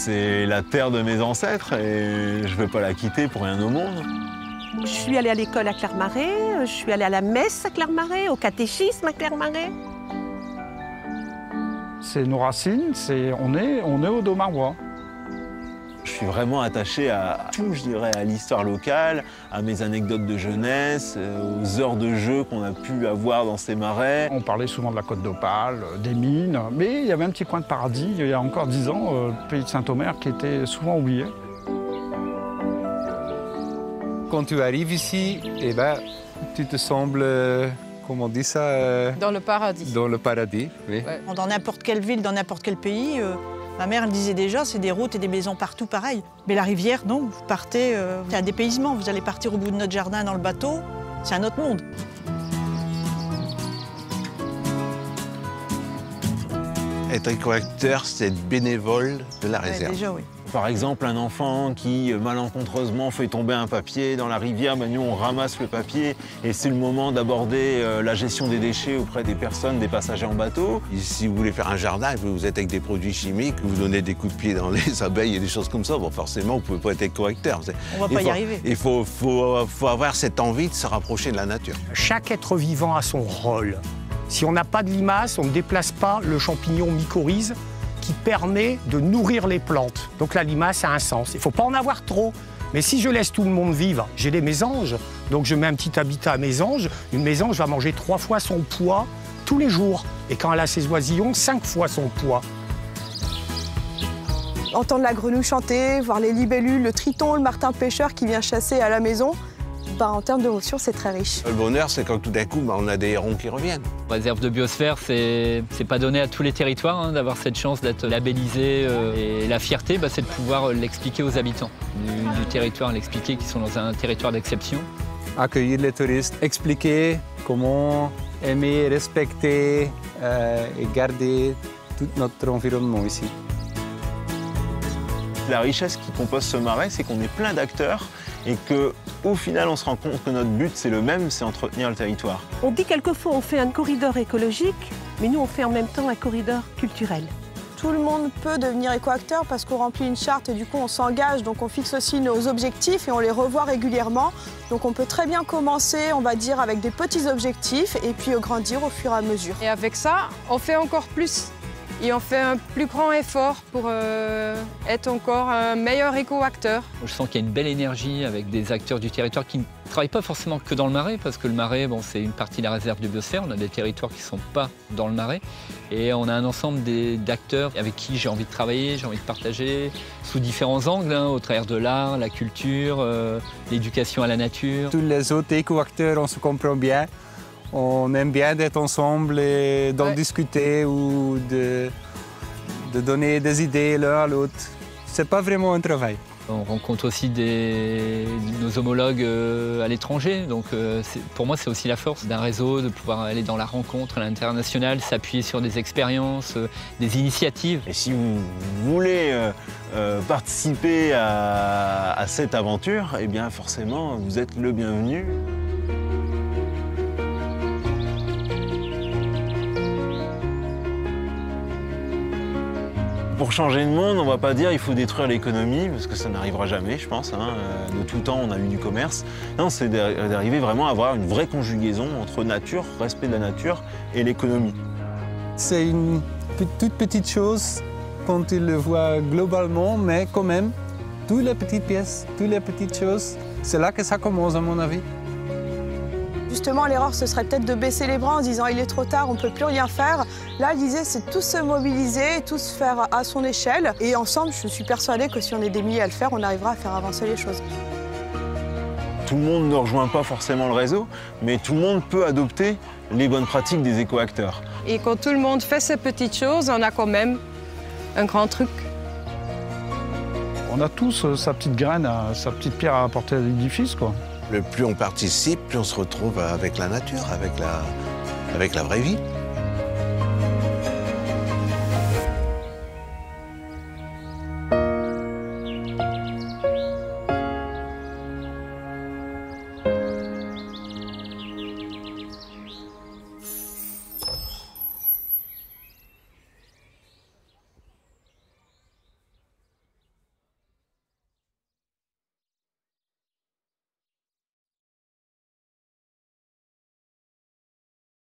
C'est la terre de mes ancêtres et je ne vais pas la quitter pour rien au monde. Je suis allée à l'école à Clermarais, je suis allée à la messe à Clermarais, au catéchisme à Clermarais. C'est nos racines, on est au Domarois. Je suis vraiment attaché à tout, je dirais, à l'histoire locale, à mes anecdotes de jeunesse, aux heures de jeu qu'on a pu avoir dans ces marais. On parlait souvent de la Côte d'Opale, des mines, mais il y avait un petit coin de paradis, il y a encore 10 ans, le pays de Saint-Omer, qui était souvent oublié. Quand tu arrives ici, eh ben, tu te sembles, comment on dit ça Dans le paradis. Dans le paradis, oui. Ouais. Dans n'importe quelle ville, dans n'importe quel pays, ma mère elle disait déjà, c'est des routes et des maisons partout pareil. Mais la rivière, non, vous partez, c'est un dépaysement. Vous allez partir au bout de notre jardin dans le bateau, c'est un autre monde. Être éco-acteur, c'est être bénévole de la réserve. Ouais, déjà, oui. Par exemple, un enfant qui malencontreusement fait tomber un papier dans la rivière, ben nous on ramasse le papier et c'est le moment d'aborder la gestion des déchets auprès des personnes, des passagers en bateau. Et si vous voulez faire un jardin, vous êtes avec des produits chimiques, vous donnez des coups de pied dans les abeilles et des choses comme ça, bon, forcément, vous ne pouvez pas être éco-acteur. On va pas y arriver. Il faut avoir cette envie de se rapprocher de la nature. Chaque être vivant a son rôle. Si on n'a pas de limaces, on ne déplace pas le champignon mycorhize qui permet de nourrir les plantes. Donc la limace a un sens. Il ne faut pas en avoir trop. Mais si je laisse tout le monde vivre, j'ai des mésanges. Donc je mets un petit habitat à mésanges. Une mésange va manger 3 fois son poids tous les jours. Et quand elle a ses oisillons, 5 fois son poids. Entendre la grenouille chanter, voir les libellules, le triton, le martin pêcheur qui vient chasser à la maison, en termes d'émotion, c'est très riche. Le bonheur, c'est quand tout d'un coup, on a des hérons qui reviennent. Réserve de biosphère, c'est pas donné à tous les territoires d'avoir cette chance d'être labellisé. Et la fierté, c'est de pouvoir l'expliquer aux habitants du territoire, l'expliquer qu'ils sont dans un territoire d'exception. Accueillir les touristes, expliquer comment aimer, respecter et garder tout notre environnement ici. La richesse qui compose ce marais, c'est qu'on est plein d'acteurs et qu'au final, on se rend compte que notre but, c'est le même, c'est entretenir le territoire. On dit quelquefois on fait un corridor écologique, mais nous on fait en même temps un corridor culturel. Tout le monde peut devenir éco-acteur parce qu'on remplit une charte et du coup on s'engage, donc on fixe aussi nos objectifs et on les revoit régulièrement. Donc on peut très bien commencer, on va dire, avec des petits objectifs et puis grandir au fur et à mesure. Et avec ça, on fait encore plus. Et on fait un plus grand effort pour être encore un meilleur éco-acteur. Je sens qu'il y a une belle énergie avec des acteurs du territoire qui ne travaillent pas forcément que dans le marais, parce que le marais, c'est une partie de la réserve de biosphère. On a des territoires qui ne sont pas dans le marais. Et on a un ensemble d'acteurs avec qui j'ai envie de travailler, j'ai envie de partager, sous différents angles, au travers de l'art, la culture, l'éducation à la nature. Tous les autres éco-acteurs, on se comprend bien. On aime bien d'être ensemble et d'en discuter ou de donner des idées l'un à l'autre. C'est pas vraiment un travail. On rencontre aussi nos homologues à l'étranger. Donc pour moi, c'est aussi la force d'un réseau, de pouvoir aller dans la rencontre à l'international, s'appuyer sur des expériences, des initiatives. Et si vous voulez participer à cette aventure, eh bien forcément, vous êtes le bienvenu. Pour changer le monde, on ne va pas dire il faut détruire l'économie, parce que ça n'arrivera jamais, je pense. De tout temps, on a eu du commerce. Non, c'est d'arriver vraiment à avoir une vraie conjugaison entre nature, respect de la nature et l'économie. C'est une toute petite chose quand tu le vois globalement, mais quand même, toutes les petites pièces, toutes les petites choses, c'est là que ça commence, à mon avis. Justement, l'erreur, ce serait peut-être de baisser les bras en se disant « il est trop tard, on ne peut plus rien faire ». Là, l'idée, c'est de tous se mobiliser, tous faire à son échelle. Et ensemble, je suis persuadée que si on est des milliers à le faire, on arrivera à faire avancer les choses. Tout le monde ne rejoint pas forcément le réseau, mais tout le monde peut adopter les bonnes pratiques des éco-acteurs. Et quand tout le monde fait ces petites choses, on a quand même un grand truc. On a tous sa petite graine, sa petite pierre à apporter à l'édifice, quoi. Le plus on participe, plus on se retrouve avec la nature, avec la vraie vie.